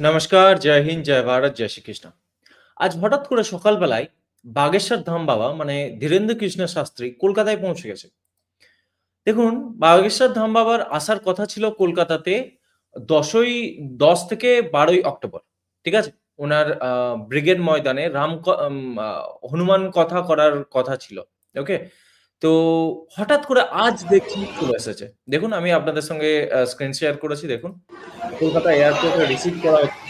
নমস্কার, জয় হিন্দ, জয় ভারত, জয় শ্রীকৃষ্ণ। আজ হঠাৎ করে সকালবেলায় বাগেশ্বর ধাম বাবা মানে ধীরেন্দ্র কৃষ্ণ শাস্ত্রী কলকাতায় পৌঁছে গেছে। দেখুন, বাগেশ্বর ধাম বাবার আসার কথা ছিল কলকাতাতে ১০ থেকে ১২ই অক্টোবর। ঠিক আছে? উনার ব্রিগেড ময়দানে হনুমান কথা করার কথা ছিল। ওকে? তো হঠাৎ করে আজ দেখছি চলে এসেছে। দেখুন, আমি আপনাদের সঙ্গে স্ক্রিন শেয়ার করেছি দেখুন। কলকাতা এয়ারপোর্টে রিসিভ করা হচ্ছে।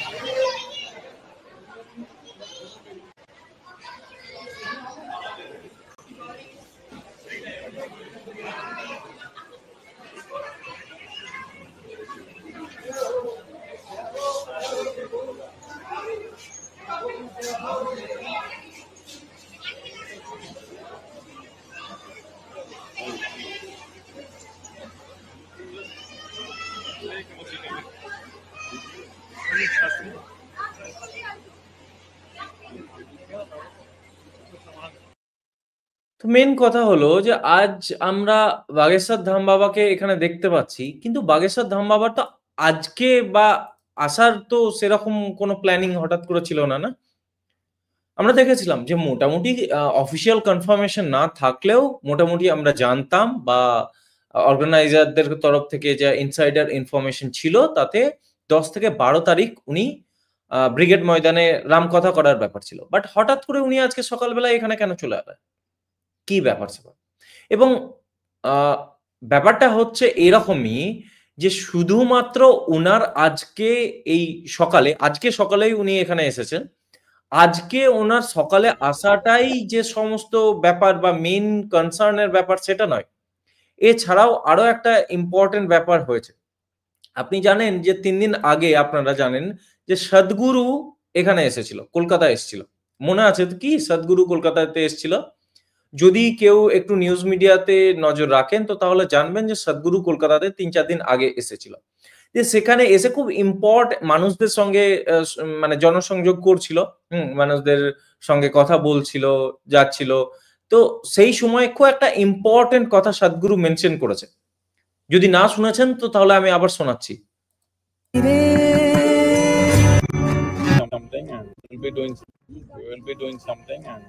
তো মেইন কথা হলো যে আজ আমরা বাগেশ্বর ধাম বাবাকে এখানে দেখতে পাচ্ছি। কিন্তু বাগেশ্বর ধাম বাবার তো আজকে বা আসার তো সেরকম কোনো প্ল্যানিং হঠাৎ করে ছিল না, না? আমরা দেখেছিলাম যে মোটামুটি অফিসিয়াল কনফার্মেশন না থাকলেও মোটামুটি আমরা জানতাম বা অর্গানাইজারদের তরফ থেকে যা ইনসাইডার ইনফরমেশন ছিল তাতে ১০ থেকে ১২ তারিখ উনি ব্রিগেড ময়দানে রামকথা করার ব্যাপার ছিল। বাট হঠাৎ করে উনি আজকে সকালবেলায় এখানে কেন চলে এলেন? কি ব্যাপার-স্যাপার? এবং আ ব্যাপারটা হচ্ছে এরকমই যে শুধুমাত্র উনার আজকে সকালেই উনি এখানে এসেছেন। আজকে উনার সকালে আসাটাই যে সমস্ত ব্যাপার বা মেইন কনসার্ন এর ব্যাপার সেটা নয়। এছাড়াও আরো একটা ইম্পোর্টেন্ট ব্যাপার হয়েছে। আপনি জানেন যে ৩ দিন আগে আপনারা জানেন যে সদ্গুরু এখানে এসেছিল, কলকাতায় এসেছিল। মনে আছে তো কি সদ্গুরু কলকাতাতে এসেছিল? যদি কেউ একটু নিউজ মিডিয়াতে নজর রাখেন তো তাহলে জানবেন যে সদ্গুরু কলকাতাতে ৩-৪ দিন আগে এসেছিল। যে সেখানে এসে খুব মানুষদের সঙ্গে মানে জনসংযোগ করছিল। মানুষদের সঙ্গে কথা বলছিল, যাচ্ছিল। তো সেই সময় খুব একটা ইম্পোর্টেন্ট কথা সদ্গুরু মেনশন করেছে। যদি না শুনেছেন তো তাহলে আমি আবার শোনাচ্ছি। Something and we will be doing something and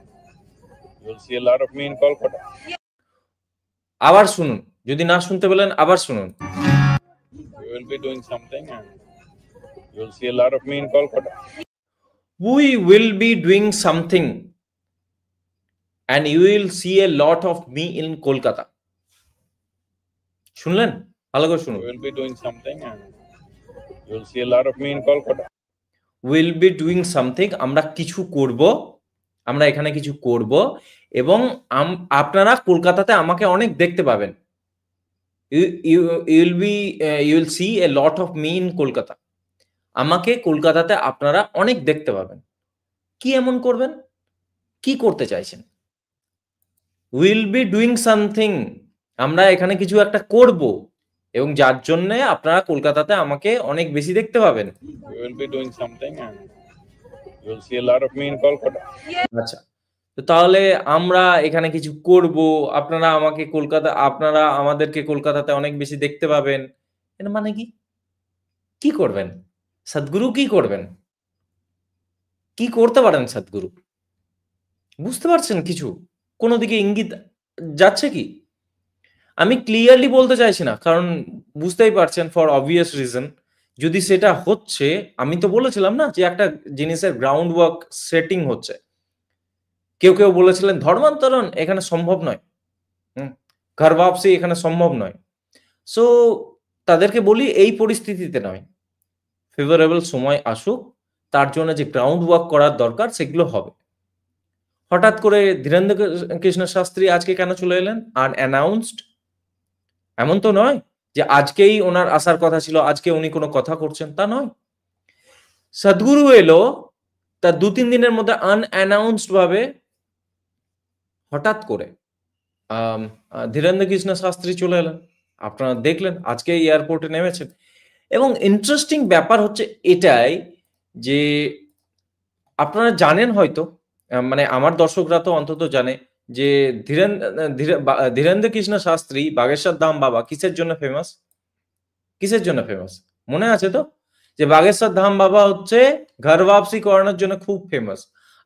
you'll see a lot of me in Kolkata. আবার শুনুন। যদি না শুনতে বলেন আবার শুনুন। We will be doing something and you'll see a lot of me in Kolkata. We will be doing something and you will see a lot of me in Kolkata. শুনলেন? ভালো করে We শুনুন। will be doing something and you'll see a lot of me in Kolkata. Will be doing something আমরা কিছু করব। আমরা এখানে কিছু করব এবং আপনারা কলকাতাতে আমাকে অনেক দেখতে পাবেন। You will see a lot of me in Kolkata. আমাকে কলকাতাতে আপনারা অনেক দেখতে পাবেন। কি এমন করবেন? কি করতে চাইছেন? Will be doing something আমরা এখানে কিছু একটা করব এবং যার জন্যে আপনারা কলকাতাতে আমাকে অনেক বেশি দেখতে পাবেন। We will be doing something and you'll see a lot of me in Kolkata. আচ্ছা। তো তাহলে আমরা এখানে কিছু করব। আপনারা আমাদেরকে কলকাতাতে অনেক বেশি দেখতে পাবেন। এর মানে কি? কি করবেন? সদ্গুরু কি করবেন? কি করতে পারেন সদ্গুরু? বুঝতে পারছেন কিছু? কোন দিকে ইঙ্গিত যাচ্ছে কি? আমি ক্লিয়ারলি বলতে চাইছি না। কারণ বুঝতেই পারছেন ফর obvious রিজন যদি সেটা হচ্ছে, আমি তো বলেছিলাম না যে একটা জিনিসের গ্রাউন্ড ওয়ার্ক সেটিং হচ্ছে। কেউ বলেছিলেন ধর্মান্তরণ এখানে সম্ভব নয়। ঘর ওয়াপসি এখানে সম্ভব নয়। সো তাদেরকে বলি এই পরিস্থিতিতে নয়। ফেভারেবল সময় আসুক, তার জন্য যে গ্রাউন্ড ওয়ার্ক করার দরকার সেগুলো হবে। হঠাৎ করে ধীরেন্দ্র কৃষ্ণ শাস্ত্রী আজকে কেন চলে এলেন? আনঅ্যানাউন্সড। এমন তো নয় যে আজকেই ওনার আসার কথা ছিল, আজকে উনি কোনো কথা করছেন, তা নয়। সদ্গুরু এলো তার ২-৩ দিনের মধ্যে আনঅ্যানাউন্সড ভাবে হঠাৎ করে ধীরেন্দ্র কৃষ্ণ শাস্ত্রী চলে এলেন। আপনারা দেখলেন আজকে এয়ারপোর্টে নেমেছেন এবং ইন্টারেস্টিং ব্যাপার হচ্ছে এটাই যে আপনারা জানেন হয়তো মানে আমার দর্শকরা তো অন্তত জানে যে ধীরেন্দ্র কৃষ্ণ শাস্ত্রী বাগেশ্বর ধাম বাবা কিসের জন্য ফেমাস? কিসের জন্য ফেমাস? মনে আছে তো? যে বাগেশ্বর ধাম বাবা হচ্ছে ঘর ওয়াপসি করানোর জন্য খুব ফেমাস।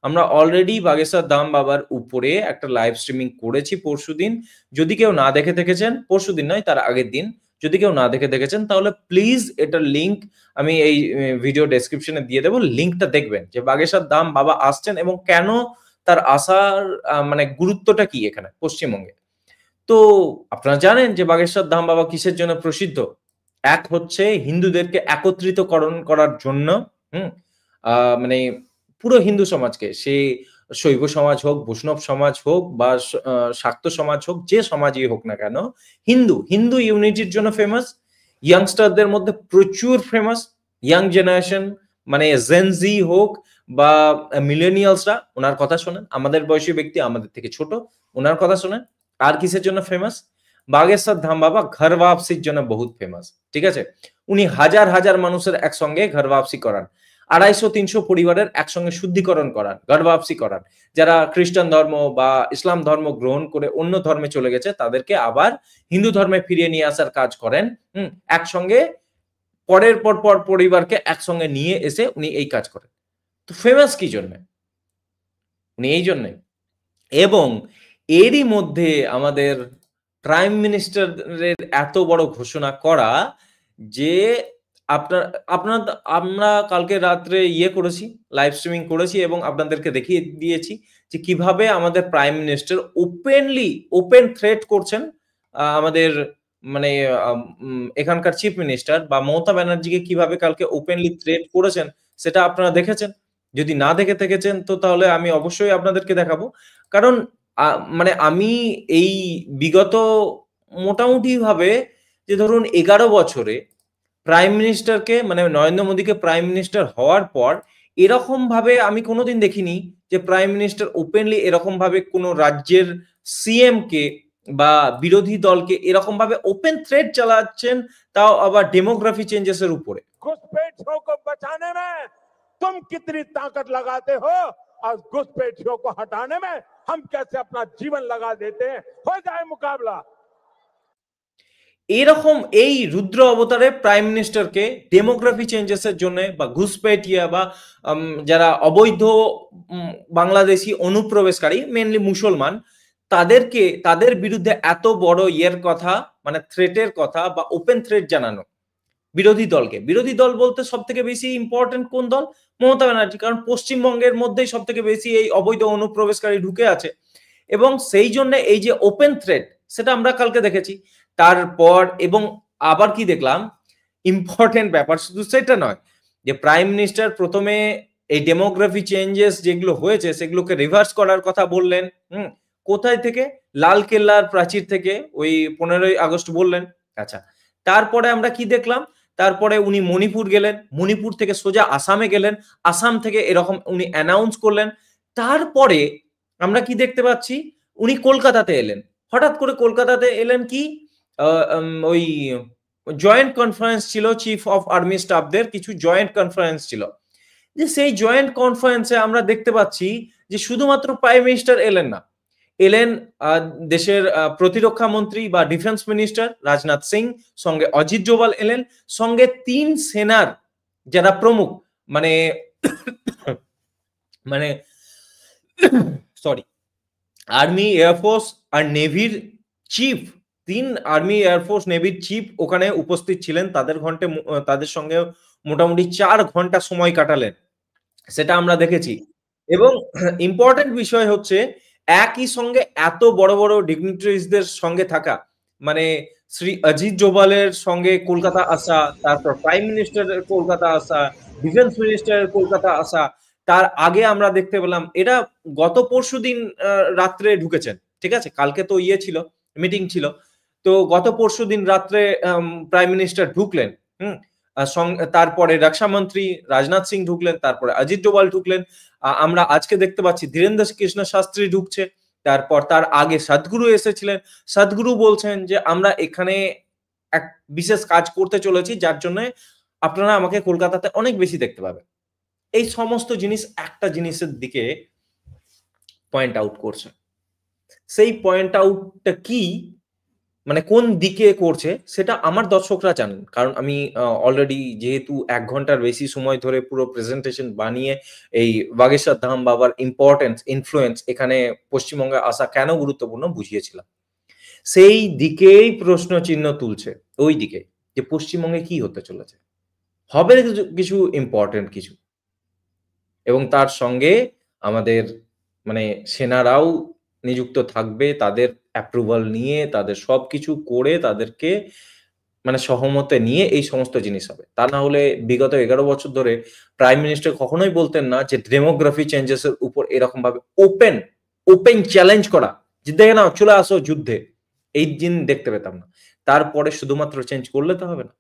আমরা অলরেডি বাগেশ্বর ধাম বাবার উপরে একটা লাইভ স্ট্রিমিং করেছি পরশুদিন। যদি কেউ না দেখে থেকেছেন, পরশুদিন নয় তার আগের দিন, যদি কেউ না দেখে দেখেছেন তাহলে প্লিজ এটার লিংক আমি এই ভিডিও ডেসক্রিপশনে দিয়ে দেবো, লিংকটা দেখবেন যে বাগেশ্বর ধাম বাবা আসছেন এবং কেন তার আসার মানে গুরুত্বটা কি এখানে পশ্চিমবঙ্গে। তো আপনারা জানেন যে বাগেশ্বর ধাম বাবা কিসের জন্য প্রসিদ্ধ? এক হচ্ছে হিন্দুদেরকে একত্রিতকরণ করার জন্য, মানে পুরো হিন্দু সমাজকে, সে শৈব সমাজ হোক, বৈষ্ণব সমাজ হোক বা শাক্ত সমাজ হোক, যে সমাজই হোক না কেন, হিন্দু ইউনিটির জন্য ফেমাস। ইয়াংস্টারদের মধ্যে প্রচুর ফেমাস। ইয়াং জেনারেশন মানে জেনজি হোক বা মিলেনিয়ালসরা ওনার কথা শোনেন, আমাদের বয়সী ব্যক্তি, আমাদের থেকে ছোট, ওনার কথা শোনেন। আর কিসের জন্য ফেমাস? বাগেশ্বর ধাম বাবা ঘর ওয়াপসির জন্য বহুত ফেমাস। ঠিক আছে, উনি হাজার হাজার মানুষের একসঙ্গে ঘর ওয়াপসি করান, 250-300 পরিবারের একসঙ্গে শুদ্ধিকরণ করান, ঘর ওয়াপসি করান। যারা খ্রিস্টান ধর্ম বা ইসলাম ধর্ম গ্রহণ করে অন্য ধর্মে চলে গেছে তাদেরকে আবার হিন্দু ধর্মে ফিরিয়ে নিয়ে আসার কাজ করেন। একসঙ্গে পরের পর পরিবারকে একসঙ্গে নিয়ে এসে উনি এই কাজ করেন। তো ফেমাস কি জন্য? উনি এই জন্যে। এবং এরই মধ্যে আমাদের প্রাইম মিনিস্টারের এত বড় ঘোষণা করা যে আমরা কালকে রাত্রে করেছি, লাইভ স্ট্রিমিং করেছি এবং আপনাদেরকে দেখিয়ে দিয়েছি যে কিভাবে আমাদের প্রাইম মিনিস্টার ওপেন থ্রেট করছেন আমাদের মানে এখানকার চিফ মিনিস্টার বা মমতা ব্যানার্জিকে কিভাবে কালকে ওপেনলি থ্রেট করেছেন, সেটা আপনারা দেখেছেন। যদি না দেখে থেকেছেন তো তাহলে আমি অবশ্যই আপনাদেরকে দেখাবো। কারণ মানে আমি এই বিগত মোটামুটি ভাবে যে ধরুন 11 বছরে প্রাইম মিনিস্টারকে মানে নরেন্দ্র মোদীকে প্রাইম মিনিস্টার হওয়ার পর এরকম ভাবে আমি কোনোদিন দেখিনি যে প্রাইম মিনিস্টার ওপেনলি এরকম ভাবে কোনো রাজ্যের সিএম কে বা বিরোধী দলকে এরকম ভাবে ওপেন থ্রেট চালাচ্ছেন, তাও আবার ডেমোগ্রাফি চেঞ্জেস এর উপরে। घुसपैठियों को बचाने में तुम कितनी ताकत लगाते हो और घुसपैठियों को हटाने में हम कैसे अपना जीवन लगा देते हैं, हो जाए मुकाबला। এরকম এই রুদ্র অবতারে প্রাইম মিনিস্টারকে ডেমোগ্রাফি চেঞ্জেস এর জন্য বা ঘুসপেটিয়া বা যারা অবৈধ বাংলাদেশি অনুপ্রবেশকারী মেনলি মুসলমান, তাদের বিরুদ্ধে এত বড় কথা মানে থ্রেটের কথা বা ওপেন থ্রেট জানানো বিরোধী দলকে। বিরোধী দল বলতে সব থেকে বেশি ইম্পর্টেন্ট কোন দল? মমতা ব্যানার্জি, কারণ পশ্চিমবঙ্গের মধ্যেই সব থেকে বেশি এই অবৈধ অনুপ্রবেশকারী ঢুকে আছে এবং সেই জন্য এই যে ওপেন থ্রেট সেটা আমরা কালকে দেখেছি। তারপর এবং আবার কি দেখলাম, ইম্পর্টেন্ট ব্যাপার শুধু সেটা নয় যে প্রাইম মিনিস্টার প্রথমে এই ডেমোগ্রাফি চেঞ্জেস যেগুলো হয়েছে সেগুলোকে রিভার্স করার কথা বললেন। কোথায় থেকে? লাল কেল্লার প্রাচীর থেকে, ওই 15ই আগস্ট বললেন। আচ্ছা, তারপরে আমরা কি দেখলাম? তারপরে উনি মণিপুর গেলেন, মণিপুর থেকে সোজা আসামে গেলেন, আসাম থেকে এরকম উনি অ্যানাউন্স করলেন। তারপরে আমরা কি দেখতে পাচ্ছি? উনি কলকাতাতে এলেন। হঠাৎ করে কলকাতাতে এলেন কি? ওই জয়েন্ট কনফারেন্স ছিল চিফ অফ আর্মি স্টাফদের, কিছু জয়েন্ট কনফারেন্স ছিল। যে সেই জয়েন্ট কনফারেন্সে আমরা দেখতে পাচ্ছি যে শুধুমাত্র প্রাইম মিনিস্টার এলেন না, এলেন দেশের প্রতিরক্ষা মন্ত্রী বা ডিফেন্স মিনিস্টার রাজনাথ সিং, সঙ্গে অজিত ডোভাল এলেন, সঙ্গে 3 সেনার যারা প্রমুখ মানে মানে সরি আর্মি, এয়ারফোর্স আর নেভির চিফ, 3 আর্মি, এয়ারফোর্স, নেভির চিফ ওখানে উপস্থিত ছিলেন। তাদের সঙ্গে মোটামুটি 4 ঘন্টা সময় কাটালেন, সেটা আমরা দেখেছি। এবং ইম্পর্টেন্ট বিষয় হচ্ছে একই সঙ্গে এত বড় বড় ডিগনিটারিজদের সঙ্গে থাকা, মানে শ্রী অজিত ডোভালের সঙ্গে কলকাতা আসা, তারপর প্রাইম মিনিস্টারের কলকাতা আসা, ডিফেন্স মিনিস্টারের কলকাতা আসা। তার আগে আমরা দেখতে পেলাম এরা গত পরশুদিন রাত্রে ঢুকেছেন। ঠিক আছে, কালকে তো ছিল, মিটিং ছিল। তো গত পরশুদিন রাত্রে প্রাইম মিনিস্টার ঢুকলেন। তারপরে রক্ষামন্ত্রী রাজনাথ সিং ঢুকলেন, তারপরে অজিত ডোভাল ঢুকলেন। আমরা আজকে দেখতে পাচ্ছি ধীরেন্দ্র কৃষ্ণ শাস্ত্রী ঢুকছে। তারপর তার আগে সদ্গুরু এসেছিলেন। সদ্গুরু বলছেন যে আমরা এখানে এক বিশেষ কাজ করতে চলেছি, যার জন্য আপনারা আমাকে কলকাতাতে অনেক বেশি দেখতে পাবেন। এই সমস্ত জিনিস একটা জিনিসের দিকে পয়েন্ট আউট করছে। সেই পয়েন্ট আউটটা কি? মানে কোন দিকে করছে সেটা আমার দর্শকরা জানেন। কারণ আমি অলরেডি যেহেতু ১ ঘন্টার বেশি সময় ধরে পুরো প্রেজেন্টেশন বানিয়ে এই বাগেশ্বর ধাম বাবার ইম্পোর্টেন্স, ইনফ্লুয়েন্স এখানে পশ্চিমবঙ্গে আসা কেন গুরুত্বপূর্ণ বুঝিয়েছিলাম। সেই দিকেই প্রশ্ন চিহ্ন তুলছে, ওই দিকে যে পশ্চিমবঙ্গে কি হতে চলেছে। হবে কিছু ইম্পোর্টেন্ট কিছু এবং তার সঙ্গে আমাদের মানে সেনারাও নিযুক্ত থাকবে তাদের অ্যাপ্রুভাল নিয়ে, তাদের সবকিছু করে তাদেরকে মানে সহমতে নিয়ে এই সমস্ত জিনিস হবে। তা না হলে বিগত ১১ বছর ধরে প্রাইম মিনিস্টার কখনোই বলতেন না যে ডেমোগ্রাফি চেঞ্জেস এর উপর এরকমভাবে ওপেন চ্যালেঞ্জ করা যে দেখে নাও চলে আসো যুদ্ধে। এই দিন দেখতে পেতাম না। তারপরে শুধুমাত্র চেঞ্জ করলে তো হবে না।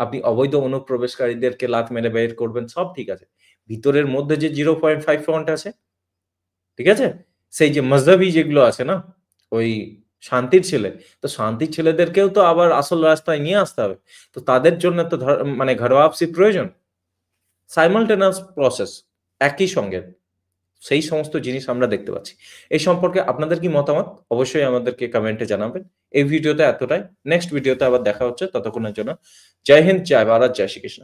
আপনি অবৈধ অনুপ্রবেশকারীদেরকে লাথ মেরে বের করবেন সব ঠিক আছে। ভিতরের মধ্যে যে 0.5 পয়েন্ট আছে, ঠিক আছে? সেই যে মজহবি যেগুলো আছে না, ওই শান্তির ছেলে, তো শান্তির ছেলেদেরকেও তো আবার আসল রাস্তায় নিয়ে আসতে হবে। তো তাদের জন্য তো মানে ঘর ওয়াপসি প্রয়োজন। সাইমালটেনিয়াস প্রসেস একই সঙ্গে। সেই সমস্ত জিনিস আমরা দেখতে পাচ্ছি। এই সম্পর্কে আপনাদের কি মতামত? অবশ্যই আমাদেরকে কমেন্টে জানাবেন। এই ভিডিওতে এতটাই। নেক্সট ভিডিওতে আবার দেখা হচ্ছে। ততক্ষণের জন্য জয় হিন্দ, জয় ভারত, জয় শ্রীকৃষ্ণ।